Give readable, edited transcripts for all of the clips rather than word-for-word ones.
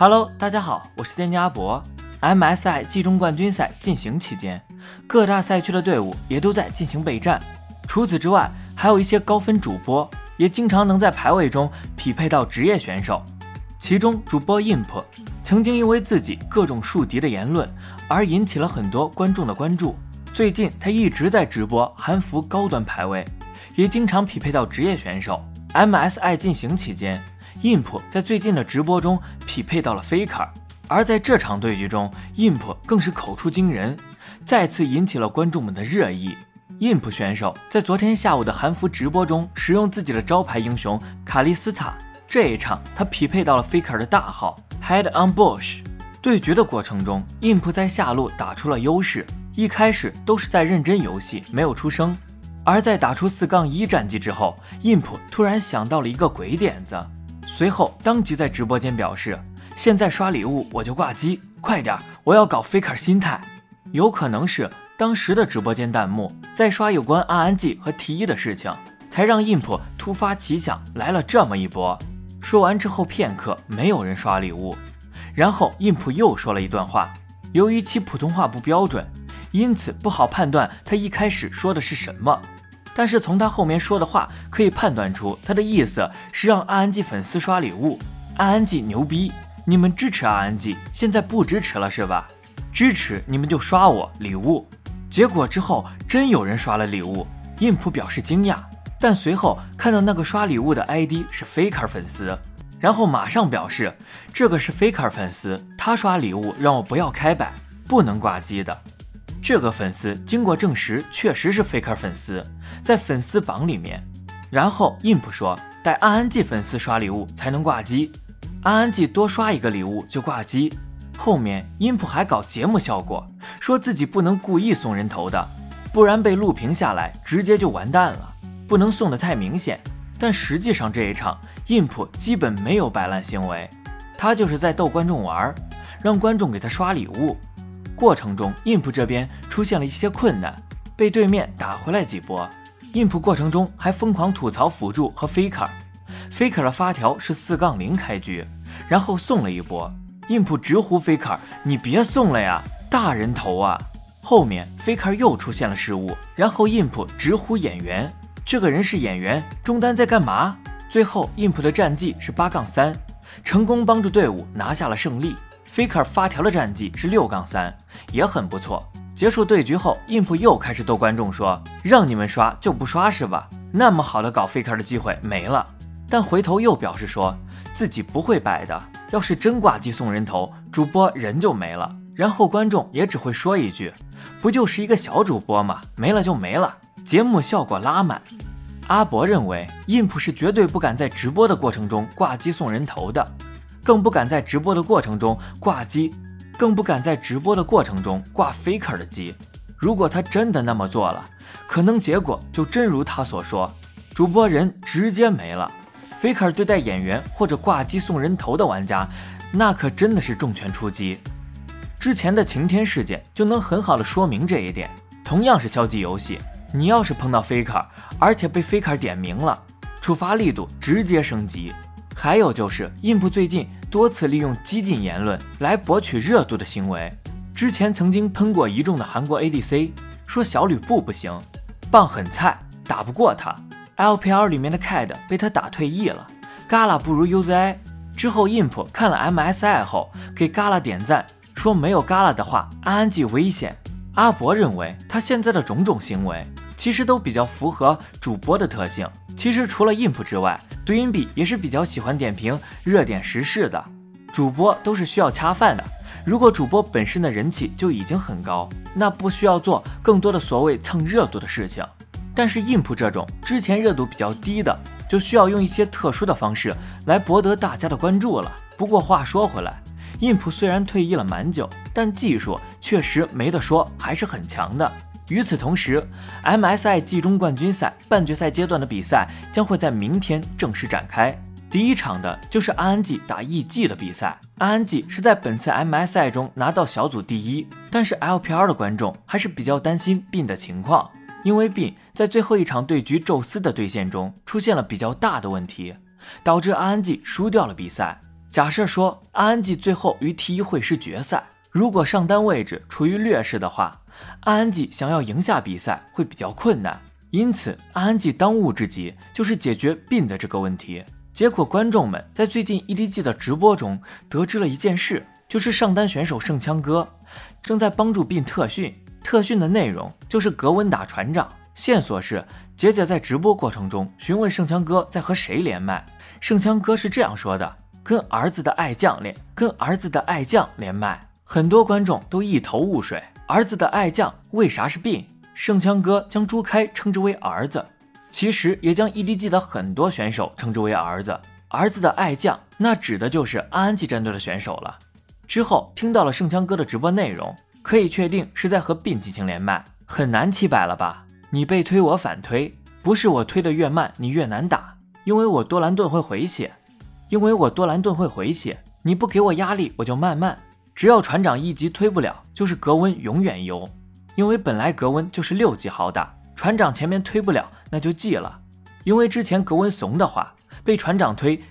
Hello， 大家好，我是店家阿博。MSI 季中冠军赛进行期间，各大赛区的队伍也都在进行备战。除此之外，还有一些高分主播也经常能在排位中匹配到职业选手。其中，主播 Imp 曾经因为自己各种树敌的言论而引起了很多观众的关注。最近，他一直在直播韩服高端排位，也经常匹配到职业选手。MSI 进行期间，Imp 在最近的直播中匹配到了 Faker， 而在这场对局中 ，Imp 更是口出惊人，再次引起了观众们的热议。Imp 选手在昨天下午的韩服直播中使用自己的招牌英雄卡莉斯塔，这一场他匹配到了 Faker 的大号 Head on Bush。对局的过程中 ，Imp 在下路打出了优势，一开始都是在认真游戏，没有出声。而在打出4-1战绩之后 ，Imp 突然想到了一个鬼点子。随后当即在直播间表示，现在刷礼物我就挂机，快点，我要搞 Faker 心态。有可能是当时的直播间弹幕在刷有关 RNG 和 T1 的事情，才让 Imp 突发奇想来了这么一波。说完之后片刻没有人刷礼物，然后 Imp 又说了一段话，由于其普通话不标准，因此不好判断他一开始说的是什么，但是从他后面说的话可以判断出他的意思是让 RNG 粉丝刷礼物。 RNG 牛逼，你们支持 RNG， 现在不支持了是吧？支持你们就刷我礼物。结果之后真有人刷了礼物， Imp 表示惊讶，但随后看到那个刷礼物的 ID 是 Faker 粉丝，然后马上表示这个是 Faker 粉丝，他刷礼物让我不要开摆，不能挂机的。这个粉丝经过证实确实是 Faker 粉丝，在粉丝榜里面。然后 Imp 说带 RNG 粉丝刷礼物才能挂机， RNG 多刷一个礼物就挂机。后面 Imp 还搞节目效果，说自己不能故意送人头的，不然被录屏下来直接就完蛋了，不能送得太明显。但实际上这一场 Imp 基本没有摆烂行为，他就是在逗观众玩，让观众给他刷礼物。过程中 Imp 这边出现了一些困难，被对面打回来几波。 Imp 过程中还疯狂吐槽辅助和 Faker 的发条是4-0开局，然后送了一波。 Imp 直呼 Faker 你别送了呀，大人头啊。后面 Faker 又出现了失误，然后 Imp 直呼演员，这个人是演员，中单在干嘛？最后 Imp 的战绩是8-3，成功帮助队伍拿下了胜利。 Faker 发条的战绩是6-3，也很不错。结束对局后 Imp 又开始逗观众说，让你们刷就不刷是吧？那么好的搞 Faker 的机会没了。但回头又表示说自己不会摆的，要是真挂机送人头，主播人就没了。然后观众也只会说一句，不就是一个小主播吗？没了就没了，节目效果拉满。阿博认为 Imp 是绝对不敢在直播的过程中挂机送人头的，更不敢在直播的过程中挂机，更不敢在直播的过程中挂 Faker 的机。如果他真的那么做了，可能结果就真如他所说，主播人直接没了。Faker 对待演员或者挂机送人头的玩家，那可真的是重拳出击。之前的晴天事件就能很好的说明这一点。同样是消极游戏，你要是碰到 Faker， 而且被 Faker 点名了，处罚力度直接升级。还有就是 Imp 最近多次利用激进言论来博取热度的行为。之前曾经喷过一众的韩国 ADC， 说小吕布不行，棒很菜，打不过他。LPL 里面的 Cad 被他打退役了， Gala 不如 UZI。 之后 Imp 看了 MSI 后给 Gala 点赞，说没有 Gala 的话 RNG 危险。阿博认为他现在的种种行为其实都比较符合主播的特性。其实除了 Imp 之外，对音比也是比较喜欢点评热点时事的。主播都是需要恰饭的，如果主播本身的人气就已经很高，那不需要做更多的所谓蹭热度的事情。但是 Imp 这种之前热度比较低的，就需要用一些特殊的方式来博得大家的关注了。不过话说回来， Imp 虽然退役了蛮久，但技术确实没得说，还是很强的。与此同时， MSI 季中冠军赛半决赛阶段的比赛将会在明天正式展开。第一场的就是 RNG 打 EG 的比赛。 RNG 是在本次 MSI 中拿到小组第1，但是 LPL 的观众还是比较担心 Bin 的情况，因为 Bin 在最后一场对局宙斯的对线中出现了比较大的问题，导致 RNG 输掉了比赛。假设说阿安季最后与 T1会师决赛，如果上单位置处于劣势的话，阿安季想要赢下比赛会比较困难。因此阿安季当务之急就是解决病的这个问题。结果观众们在最近 EDG 的直播中得知了一件事，就是上单选手圣枪哥正在帮助病特训，特训的内容就是格温打船长。线索是杰姐在直播过程中询问圣枪哥在和谁连麦，圣枪哥是这样说的：跟儿子的爱将连麦。很多观众都一头雾水，儿子的爱将为啥是病？圣枪哥将朱开称之为儿子，其实也将 EDG 的很多选手称之为儿子。儿子的爱将那指的就是阿安季战队的选手了。之后听到了圣枪哥的直播内容，可以确定是在和病进行连麦。很难七百了吧？你被推我反推，不是我推的越慢你越难打，因为我多兰盾会回血，你不给我压力我就慢慢。只要船长1级推不了，就是格温永远优，因为本来格温就是6级好打，船长前面推不了那就记了，因为之前格温怂的话，被船长推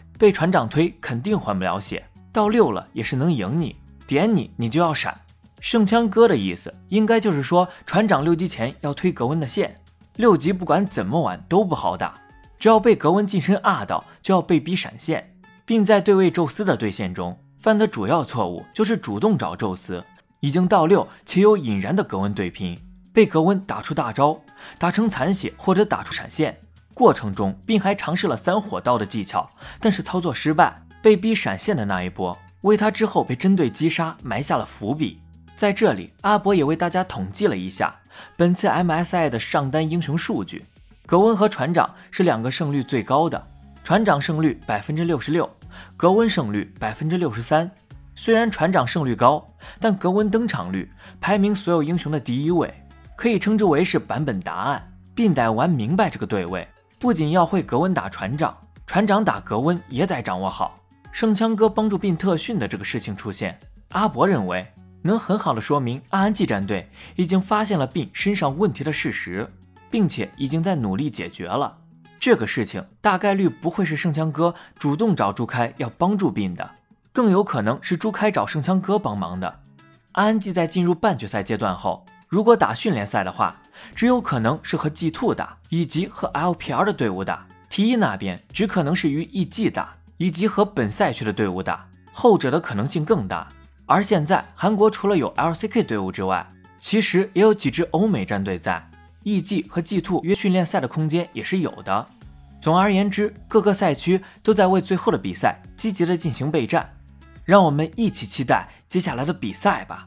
肯定还不了血，到6了也是能赢你，点你就要闪。圣枪哥的意思应该就是说船长6级前要推格温的线，6级不管怎么玩都不好打，只要被格温近身压到就要被逼闪现，并在对位宙斯的对线中犯的主要错误就是主动找宙斯，已经到6且有引燃的格温对拼，被格温打出大招，打成残血或者打出闪现，过程中并还尝试了3火刀的技巧，但是操作失败，被逼闪现的那一波为他之后被针对击杀埋下了伏笔。在这里阿博也为大家统计了一下本次 MSI 的上单英雄数据，格温和船长是2个胜率最高的，船长胜率 66%， 格温胜率 63%。 虽然船长胜率高，但格温登场率排名所有英雄的第1位，可以称之为是版本答案，并得玩明白这个对位，不仅要会格温打船长，船长打格温也得掌握好。圣枪哥帮助并特训的这个事情出现，阿博认为能很好的说明阿安季战队已经发现了病身上问题的事实，并且已经在努力解决了。这个事情大概率不会是圣枪哥主动找朱开要帮助病的，更有可能是朱开找圣枪哥帮忙的。阿安季在进入半决赛阶段后，如果打训练赛的话，只有可能是和 G2 打，以及和 LPL 的队伍打。T1 那边只可能是与 EG 打，以及和本赛区的队伍打，后者的可能性更大。而现在韩国除了有 LCK 队伍之外，其实也有几支欧美战队在 EG 和 G2 约训练赛的空间也是有的。总而言之，各个赛区都在为最后的比赛积极的进行备战，让我们一起期待接下来的比赛吧。